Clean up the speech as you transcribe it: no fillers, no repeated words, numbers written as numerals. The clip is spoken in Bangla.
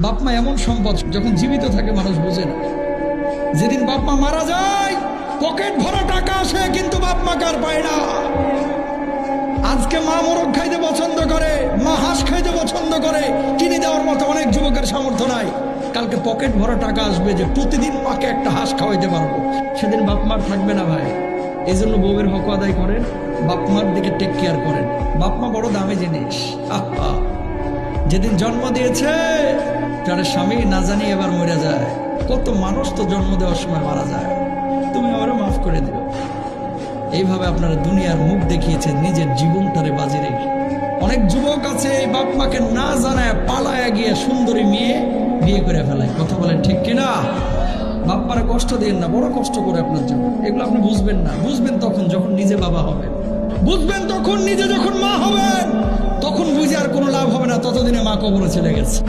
বাপ মা এমন সম্পদ, যখন জীবিত থাকে মানুষ বোঝে না। যেদিন বাপ মা মারা যায় পকেট ভরা টাকা আসে, কিন্তু বাপ মা কার পায় না। আজকে মা মোরগ খাইতে পছন্দ করে, মা হাঁস খাইতে পছন্দ করে, কিনে দেওয়ার মতো অনেক যুবকের সামর্থ্য নাই। কালকে পকেট ভরা টাকা আসবে যে প্রতিদিন মাকে একটা হাঁস খাওয়াইতে পারবো, সেদিন বাপ মার থাকবে না ভাই। এই জন্য বউয়ের হক আদায় করেন, বাপ মার দিকে টেক কেয়ার করেন। বাপ মা বড় দামি জিনিস। আহা, যেদিন জন্ম দিয়েছে যার স্বামী না জানি এবার মরে যায়। কত মানুষ তো জন্ম দেওয়ার সময় মারা যায়, তুমি আমারও মাফ করে দিও। এইভাবে আপনারা দুনিয়ার মুখ দেখিয়েছে নিজের জীবনটারে বাজি রেখে। অনেক যুবক আছে এই বাপ মাকে না জানায় পালায় গিয়ে সুন্দরী মেয়ে বিয়ে করে ফেলায়। কথা বলেন ঠিক কিনা? বাপ মারা কষ্ট দিন না, বড় কষ্ট করে আপনার জন্য। এগুলো আপনি বুঝবেন না, বুঝবেন তখন যখন নিজে বাবা হবেন, বুঝবেন তখন নিজে যখন মা হবেন। তখন বুঝে আর কোনো লাভ হবে না, ততদিনে মা কবরে চলে গেছে।